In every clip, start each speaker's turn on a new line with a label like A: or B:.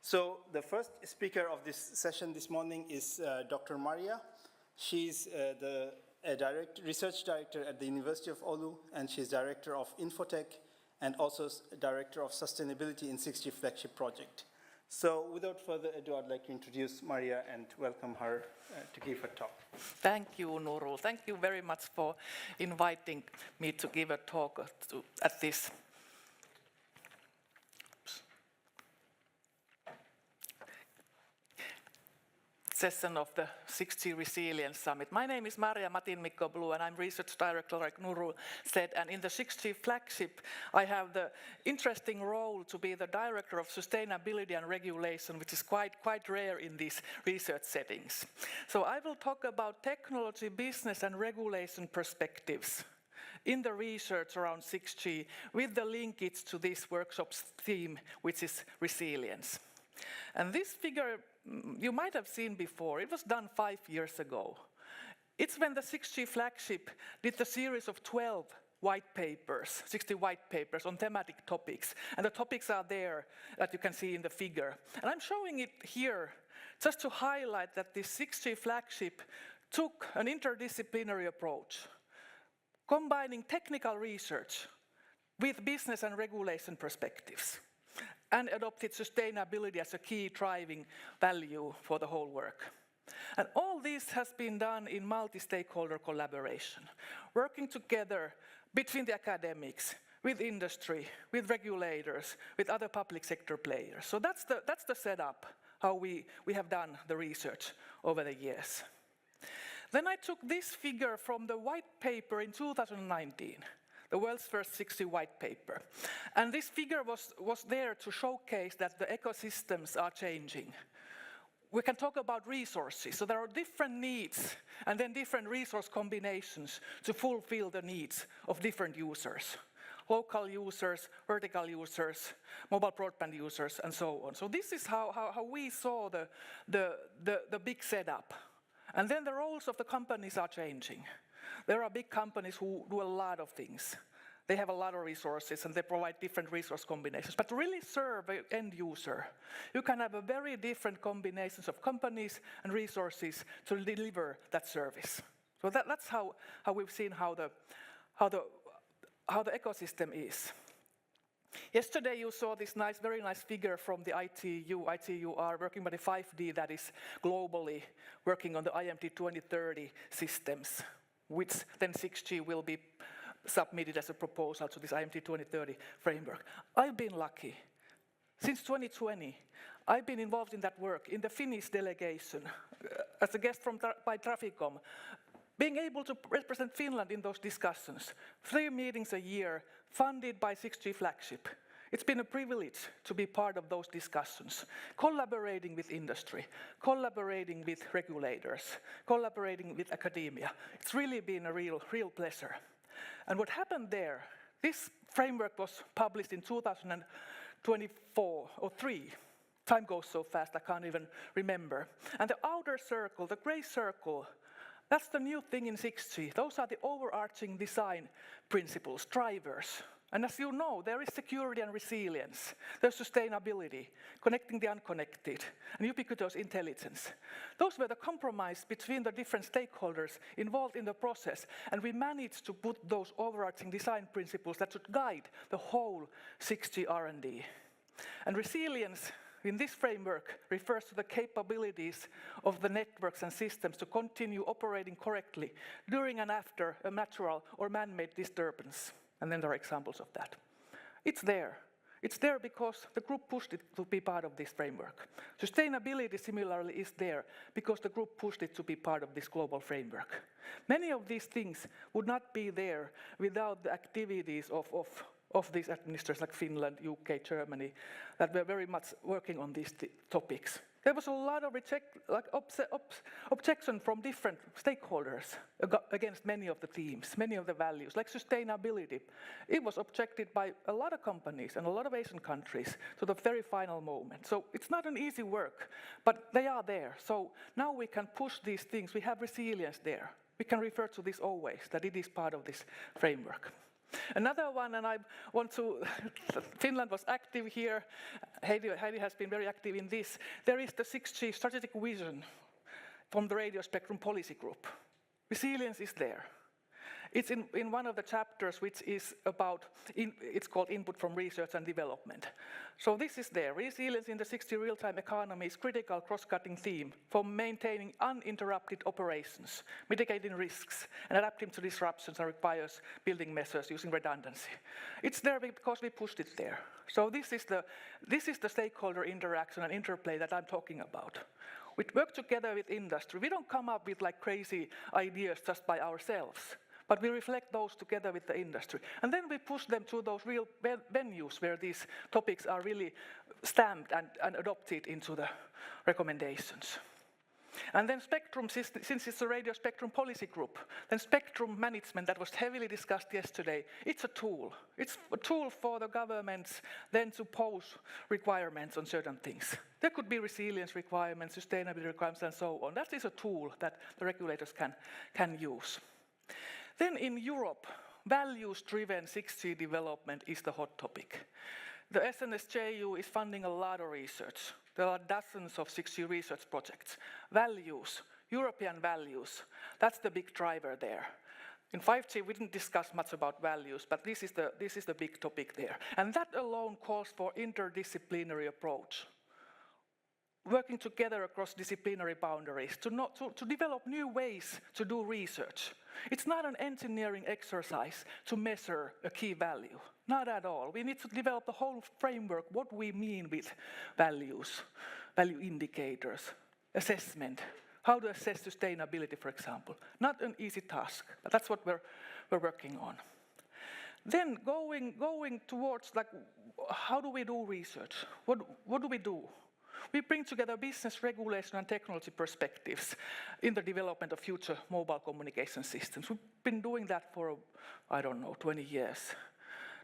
A: So the first speaker of this session this morning is Dr. Marja. She's the research director at the University of Oulu, and she's director of Infotech and also director of sustainability in 6G Flagship project. So without further ado, I'd like to introduce Marja and welcome her to give her talk.
B: Thank you, Nurul. Thank you very much for inviting me to give a talk at this session of the 6G Resilience Summit. My name is Marja Matinmikko-Blue and I'm research director, like Nurul said, and in the 6G Flagship I have the interesting role to be the director of sustainability and regulation, which is quite rare in these research settings. So I will talk about technology, business and regulation perspectives in the research around 6G with the linkage to this workshop's theme, which is resilience. And this figure you might have seen before. It was done 5 years ago. It's when the 6G Flagship did the series of 12 white papers, 60 white papers on thematic topics. And the topics are there that you can see in the figure. And I'm showing it here just to highlight that this 6G Flagship took an interdisciplinary approach, combining technical research with business and regulation perspectives, and adopted sustainability as a key driving value for the whole work. And all this has been done in multi-stakeholder collaboration, working together between the academics, with industry, with regulators, with other public sector players. So that's the setup, how we have done the research over the years. Then I took this figure from the white paper in 2019. The world's first 6G white paper. And this figure was there to showcase that the ecosystems are changing. We can talk about resources. So there are different needs and then different resource combinations to fulfill the needs of different users. Local users, vertical users, mobile broadband users, and so on. So this is how we saw the big setup. And then the roles of the companies are changing. There are big companies who do a lot of things. They have a lot of resources and they provide different resource combinations. But to really serve an end user, you can have a very different combinations of companies and resources to deliver that service. So that's how we've seen how the ecosystem is. Yesterday you saw this very nice figure from the ITU. ITU are working by the 5D that is globally working on the IMT 2030 systems, which then 6G will be submitted as a proposal to this IMT 2030 framework. I've been lucky. Since 2020, I've been involved in that work in the Finnish delegation as a guest by Traficom, being able to represent Finland in those discussions. 3 meetings a year, funded by 6G Flagship. It's been a privilege to be part of those discussions, collaborating with industry, collaborating with regulators, collaborating with academia. It's really been a real pleasure. And what happened there, this framework was published in 2024 or 3. Time goes so fast, I can't even remember. And the outer circle, the gray circle, that's the new thing in 6G. Those are the overarching design principles, drivers. And as you know, there is security and resilience. There's sustainability, connecting the unconnected, and ubiquitous intelligence. Those were the compromise between the different stakeholders involved in the process, and we managed to put those overarching design principles that should guide the whole 6G R&D. And resilience in this framework refers to the capabilities of the networks and systems to continue operating correctly during and after a natural or man-made disturbance. And then there are examples of that. It's there. It's there because the group pushed it to be part of this framework. Sustainability similarly is there because the group pushed it to be part of this global framework. Many of these things would not be there without the activities of these administrators like Finland, UK, Germany, that were very much working on these topics. There was a lot of objection from different stakeholders against many of the themes, many of the values, like sustainability. It was objected by a lot of companies and a lot of Asian countries to the very final moment. So it's not an easy work, but they are there. So now we can push these things. We have resilience there. We can refer to this always, that it is part of this framework. Another one, and I want to, Finland was active here, Heidi has been very active in this. There is the 6G strategic vision from the Radio Spectrum Policy Group. Resilience is there. It's in one of the chapters which is about, it's called Input from Research and Development. So this is there. Resilience in the 6G real-time economy is critical cross-cutting theme for maintaining uninterrupted operations, mitigating risks, and adapting to disruptions and requires building measures using redundancy. It's there because we pushed it there. So this is the stakeholder interaction and interplay that I'm talking about. We work together with industry. We don't come up with like crazy ideas just by ourselves, but we reflect those together with the industry. And then we push them to those real venues where these topics are really stamped and adopted into the recommendations. And then spectrum, since it's a Radio Spectrum Policy Group, then spectrum management that was heavily discussed yesterday, it's a tool. It's a tool for the governments then to pose requirements on certain things. There could be resilience requirements, sustainability requirements, and so on. That is a tool that the regulators can use. Then in Europe, values-driven 6G development is the hot topic. The SNSJU is funding a lot of research. There are dozens of 6G research projects. Values, European values, that's the big driver there. In 5G, we didn't discuss much about values, but this is the big topic there. And that alone calls for interdisciplinary approach. Working together across disciplinary boundaries to develop new ways to do research. It's not an engineering exercise to measure a key value, not at all. We need to develop the whole framework, what we mean with values, value indicators, assessment, how to assess sustainability, for example. Not an easy task, but that's what we're working on. Then going towards like, how do we do research? What do we do? We bring together business, regulation, and technology perspectives in the development of future mobile communication systems. We've been doing that for, 20 years,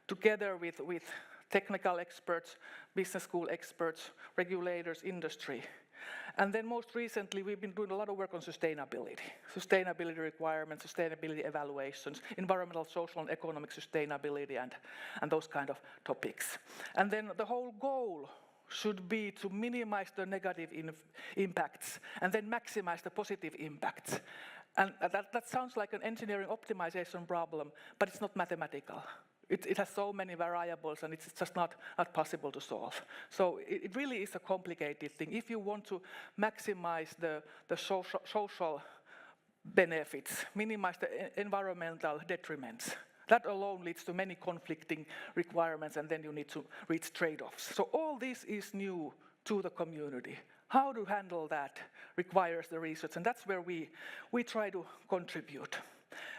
B: together with technical experts, business school experts, regulators, industry. And then most recently, we've been doing a lot of work on sustainability requirements, sustainability evaluations, environmental, social, and economic sustainability, and those kind of topics. And then the whole goal should be to minimize the negative impacts and then maximize the positive impacts. And that sounds like an engineering optimization problem, but it's not mathematical. It has so many variables and it's just not possible to solve. So it really is a complicated thing. If you want to maximize the social benefits, minimize the environmental detriments, that alone leads to many conflicting requirements, and then you need to reach trade-offs. So all this is new to the community. How to handle that requires the research, and that's where we try to contribute.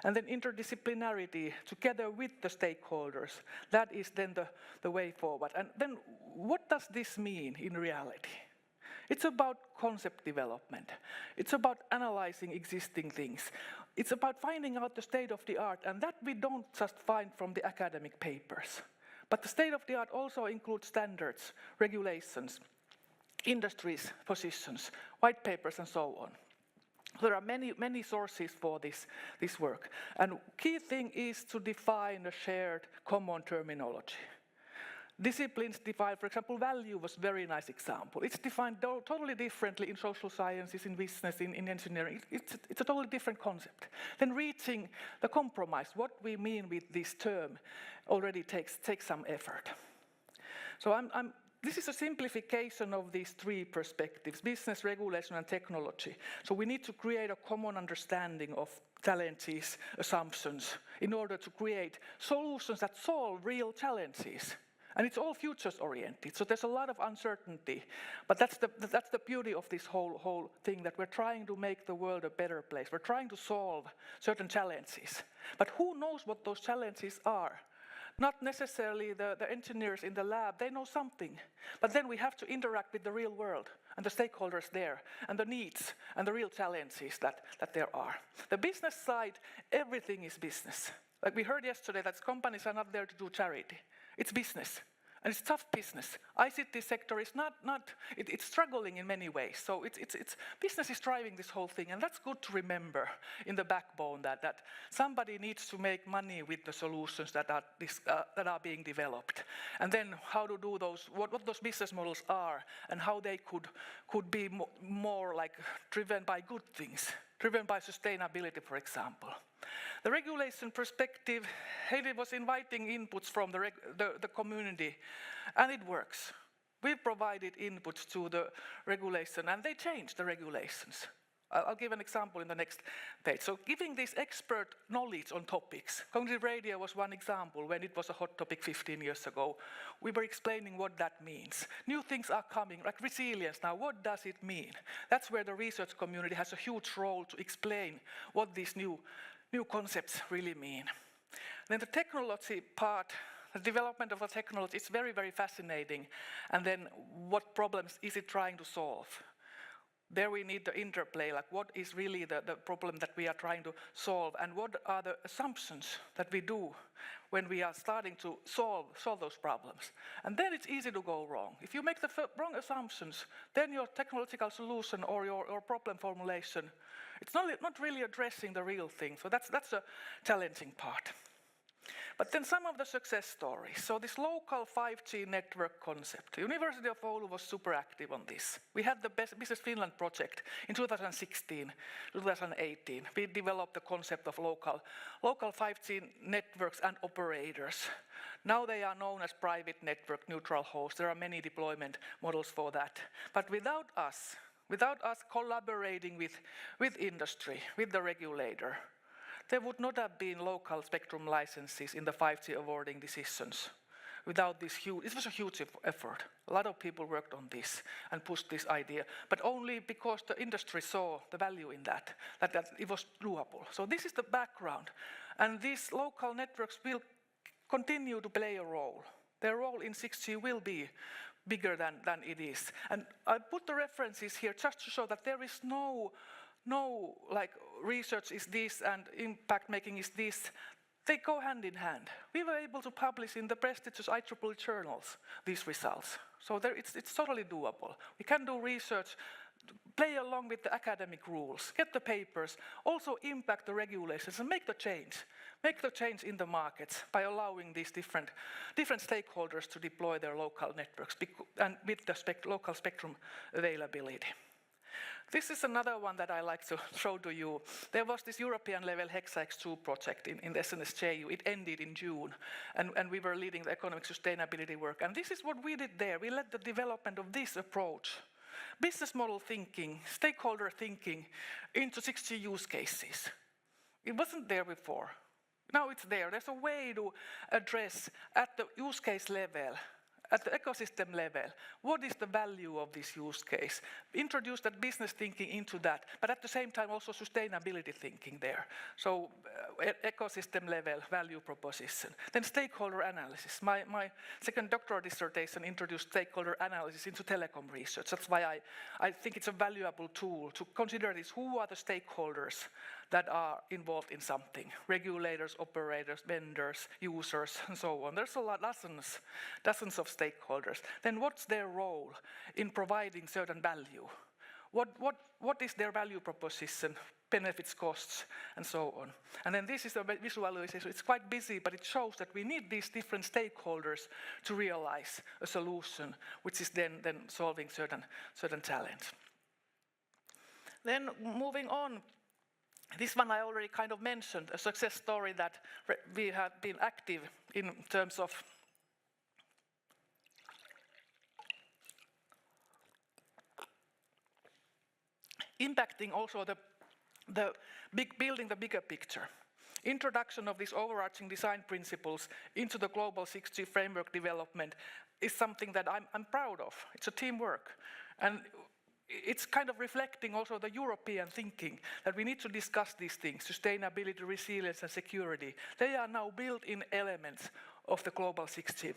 B: And then interdisciplinarity, together with the stakeholders, that is then the way forward. And then what does this mean in reality? It's about concept development. It's about analyzing existing things. It's about finding out the state of the art, and that we don't just find from the academic papers. But the state of the art also includes standards, regulations, industries' positions, white papers, and so on. There are many sources for this work. And key thing is to define a shared common terminology. Disciplines define, for example, value was a very nice example. It's defined totally differently in social sciences, in business, in engineering. It's a totally different concept. Then reaching the compromise, what we mean with this term, already takes some effort. So this is a simplification of these three perspectives, business, regulation, and technology. So we need to create a common understanding of challenges, assumptions, in order to create solutions that solve real challenges. And it's all futures-oriented, so there's a lot of uncertainty. But that's the beauty of this whole thing, that we're trying to make the world a better place. We're trying to solve certain challenges. But who knows what those challenges are? Not necessarily the engineers in the lab, they know something. But then we have to interact with the real world and the stakeholders there, and the needs and the real challenges that there are. The business side, everything is business. Like we heard yesterday, that companies are not there to do charity. It's business. And it's tough business. ICT sector is it's struggling in many ways. So it's business is driving this whole thing, and that's good to remember in the backbone that somebody needs to make money with the solutions that are being developed. And then how to do those, what those business models are, and how they could be more like driven by good things, driven by sustainability, for example. The regulation perspective, Heidi was inviting inputs from the community, and it works. We provided inputs to the regulation, and they changed the regulations. I'll give an example in the next page. So giving this expert knowledge on topics. Cognitive radio was one example when it was a hot topic 15 years ago. We were explaining what that means. New things are coming, like resilience now. What does it mean? That's where the research community has a huge role to explain what these new concepts really mean. Then the technology part, the development of the technology is very, very fascinating. And then what problems is it trying to solve? There we need the interplay, like what is really the problem that we are trying to solve, and what are the assumptions that we do when we are starting to solve those problems. And then it's easy to go wrong. If you make the wrong assumptions, then your technological solution or your problem formulation, it's not really addressing the real thing. So that's a challenging part. But then some of the success stories. So this local 5G network concept. The University of Oulu was super active on this. We had the Business Finland project in 2016, 2018. We developed the concept of local 5G networks and operators. Now they are known as private network neutral hosts. There are many deployment models for that. But without us collaborating with industry, with the regulator, there would not have been local spectrum licenses in the 5G awarding decisions. Without this it was a huge effort. A lot of people worked on this and pushed this idea, but only because the industry saw the value in that it was doable. So this is the background. And these local networks will continue to play a role. Their role in 6G will be bigger than it is. And I put the references here just to show that there is no like research is this and impact making is this. They go hand in hand. We were able to publish in the prestigious IEEE journals these results. So it's totally doable. We can do research, play along with the academic rules, get the papers, also impact the regulations and make the change in the markets by allowing these different stakeholders to deploy their local networks and with the local spectrum availability. This is another one that I like to show to you. There was this European-level HexaX2 project in the SNSJU. It ended in June, and we were leading the economic sustainability work. And this is what we did there. We led the development of this approach, business model thinking, stakeholder thinking, into 6G use cases. It wasn't there before. Now it's there. There's a way to address at the use case level, at the ecosystem level, what is the value of this use case? Introduce that business thinking into that, but at the same time also sustainability thinking there. So ecosystem level value proposition. Then stakeholder analysis. My second doctoral dissertation introduced stakeholder analysis into telecom research. That's why I think it's a valuable tool to consider this. Who are the stakeholders that are involved in something? Regulators, operators, vendors, users, and so on. There's a lot, dozens of stakeholders. Then what's their role in providing certain value? What is their value proposition, benefits, costs, and so on? And then this is a visualization. It's quite busy, but it shows that we need these different stakeholders to realize a solution, which is then solving certain challenge. Then moving on, this one I already kind of mentioned, a success story that we have been active in terms of impacting also the building the bigger picture. Introduction of these overarching design principles into the global 6G framework development is something that I'm proud of. It's a teamwork. And it's kind of reflecting also the European thinking that we need to discuss these things, sustainability, resilience, and security. They are now built-in elements of the global 6G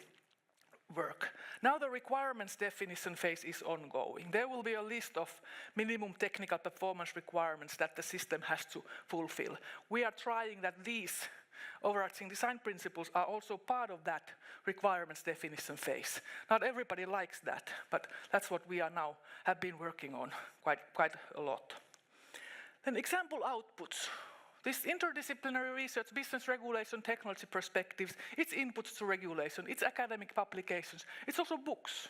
B: work. Now the requirements definition phase is ongoing. There will be a list of minimum technical performance requirements that the system has to fulfill. We are trying that these overarching design principles are also part of that requirements definition phase. Not everybody likes that, but that's what we are now have been working on quite a lot. Then example outputs. This interdisciplinary research, business regulation, technology perspectives, it's inputs to regulation, it's academic publications, it's also books.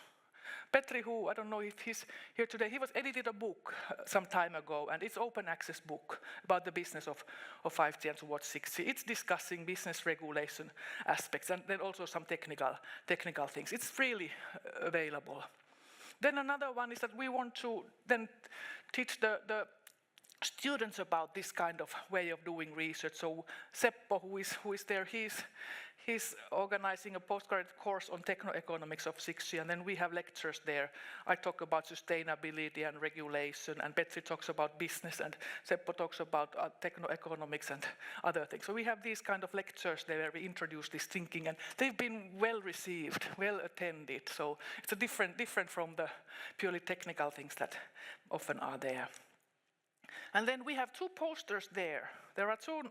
B: Petri, who I don't know if he's here today, he was edited a book some time ago, and it's open access book about the business of 5G and towards 6G. It's discussing business regulation aspects and then also some technical things. It's freely available. Then another one is that we want to then teach the students about this kind of way of doing research. So Seppo, who is there, he's organizing a postgraduate course on techno-economics of 6G, and then we have lectures there. I talk about sustainability and regulation, and Petri talks about business, and Seppo talks about techno-economics and other things. So we have these kind of lectures there where we introduce this thinking, and they've been well received, well attended. So it's a different from the purely technical things that often are there. And then we have 2 posters there. There are 2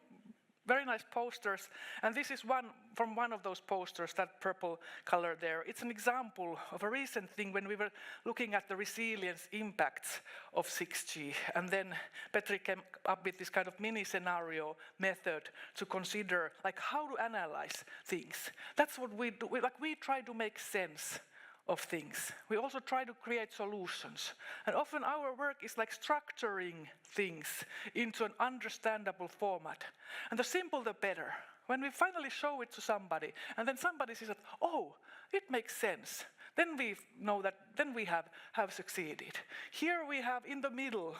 B: very nice posters, and this is one from one of those posters, that purple color there. It's an example of a recent thing when we were looking at the resilience impacts of 6G, and then Petri came up with this kind of mini scenario method to consider like how to analyze things. That's what we do. We try to make sense of things. We also try to create solutions. And often our work is like structuring things into an understandable format. And the simple the better. When we finally show it to somebody, and then somebody says that, oh, it makes sense, then we know that then we have succeeded. Here we have in the middle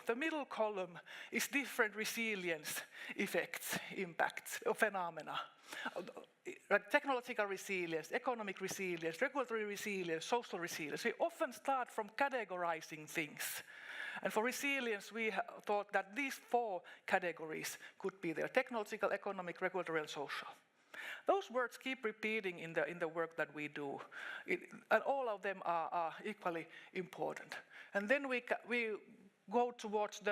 B: column is different resilience effects, impacts, or phenomena. Like technological resilience, economic resilience, regulatory resilience, social resilience. We often start from categorizing things. And for resilience, we thought that these 4 categories could be there: technological, economic, regulatory, and social. Those words keep repeating in the work that we do, and all of them are equally important. And then we go towards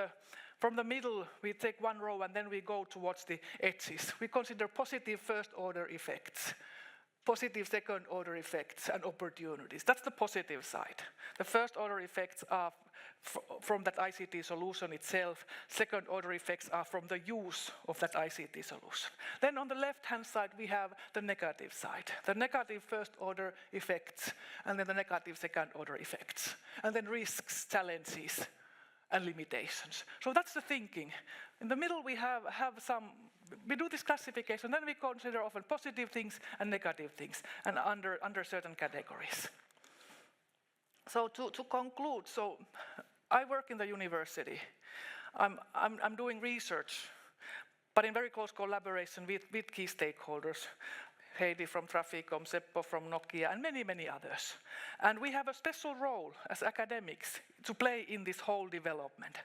B: from the middle, we take 1 row, and then we go towards the edges. We consider positive first-order effects, positive second-order effects, and opportunities. That's the positive side. The first-order effects are from that ICT solution itself. Second-order effects are from the use of that ICT solution. Then on the left-hand side, we have the negative side. The negative first-order effects, and then the negative second-order effects. And then risks, challenges, and limitations. So that's the thinking. In the middle we we do this classification, then we consider often positive things and negative things, and under certain categories. So to conclude, so I work in the university. I'm doing research, but in very close collaboration with key stakeholders. Heidi from Traficom, Seppo from Nokia, and many others. And we have a special role as academics to play in this whole development.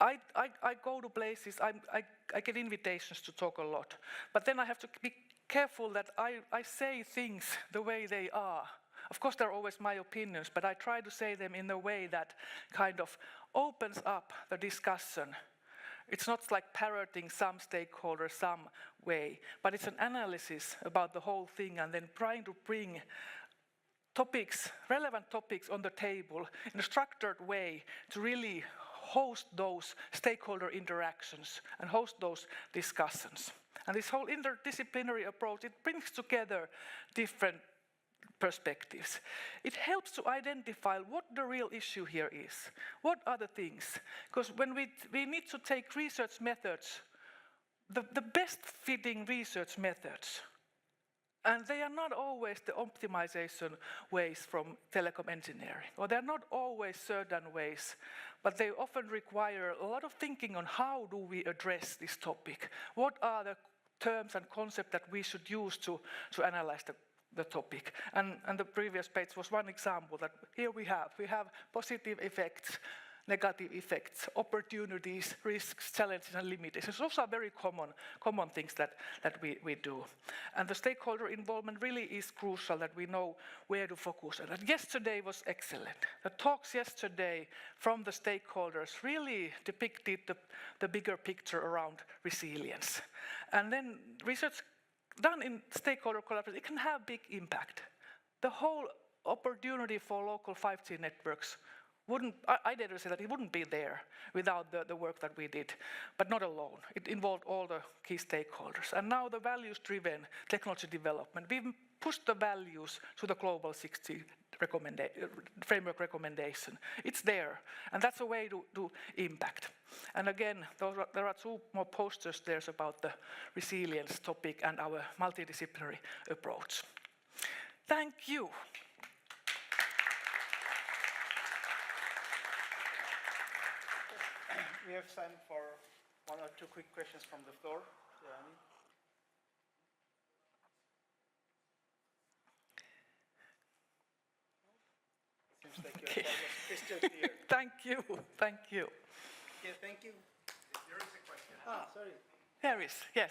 B: I go to places, I get invitations to talk a lot, but then I have to be careful that I say things the way they are. Of course, they're always my opinions, but I try to say them in a way that kind of opens up the discussion. It's not like parroting some stakeholder some way, but it's an analysis about the whole thing and then trying to bring topics, relevant topics on the table in a structured way to really host those stakeholder interactions and host those discussions. And this whole interdisciplinary approach, it brings together different perspectives. It helps to identify what the real issue here is. What are the things? Because when we need to take research methods, the best fitting research methods, and they are not always the optimization ways from telecom engineering, or they're not always certain ways, but they often require a lot of thinking on how do we address this topic? What are the terms and concepts that we should use to analyze the topic. And the previous page was one example that here we have positive effects, negative effects, opportunities, risks, challenges, and limitations. Those are very common things that we do. And the stakeholder involvement really is crucial, that we know where to focus. And yesterday was excellent. The talks yesterday from the stakeholders really depicted the bigger picture around resilience. And then research done in stakeholder collaboration, it can have big impact. The whole opportunity for local 5G networks wouldn't, I dare to say that it wouldn't be there without the work that we did, but not alone. It involved all the key stakeholders. And now the values-driven technology development, we've pushed the values to the global 6G framework recommendation. It's there, and that's a way to impact. And again, there are 2 more posters there about the resilience topic and our multidisciplinary approach. Thank you.
A: We have time for 1 or 2 quick questions from the floor. Seems like your thought was crystal clear.
B: Thank you.
A: Yeah, thank you.
C: There is a question.
A: Sorry.
B: There is, yes.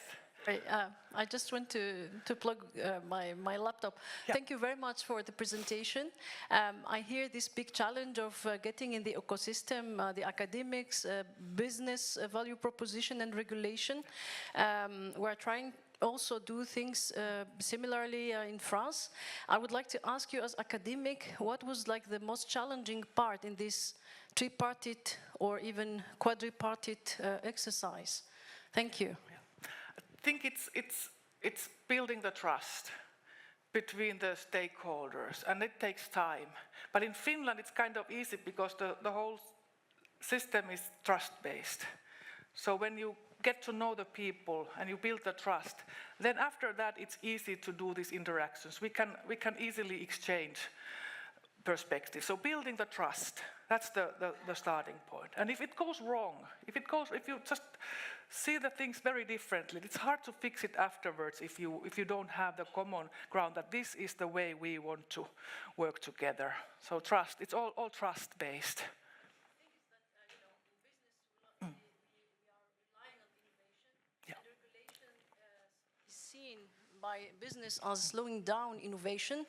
D: I just want to plug my laptop.
B: Yeah.
D: Thank you very much for the presentation. I hear this big challenge of getting in the ecosystem, the academics, business value proposition and regulation. We're trying also do things similarly in France. I would like to ask you as academic, what was like the most challenging part in this tripartite or even quadripartite exercise? Thank you.
B: I think it's building the trust between the stakeholders, and it takes time. But in Finland, it's kind of easy because the whole system is trust-based. So when you get to know the people and you build the trust, then after that it's easy to do these interactions. We can easily exchange perspectives. So building the trust, that's the starting point. And if it goes wrong, if you just see the things very differently, it's hard to fix it afterwards if you don't have the common ground that this is the way we want to work together. So trust, it's all trust-based.
D: Seen by business as slowing down innovation.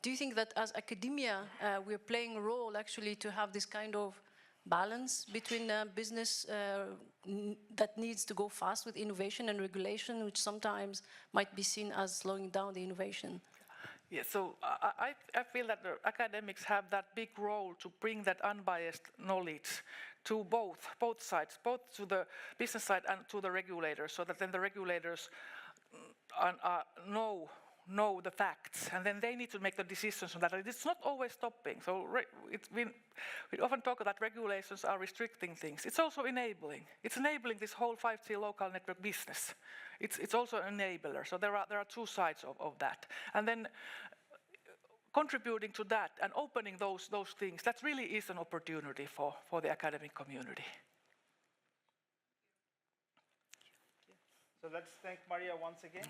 D: Do you think that as academia we're playing a role actually to have this kind of balance between business that needs to go fast with innovation and regulation, which sometimes might be seen as slowing down the innovation?
B: Yeah, so I feel that the academics have that big role to bring that unbiased knowledge to both sides, both to the business side and to the regulators, so that then the regulators know the facts, and then they need to make the decisions on that. It's not always stopping. So we often talk that regulations are restricting things. It's also enabling. It's enabling this whole 5G local network business. It's also an enabler. So there are 2 sides of that. And then contributing to that and opening those things, that really is an opportunity for the academic community.
A: So let's thank Marja once again.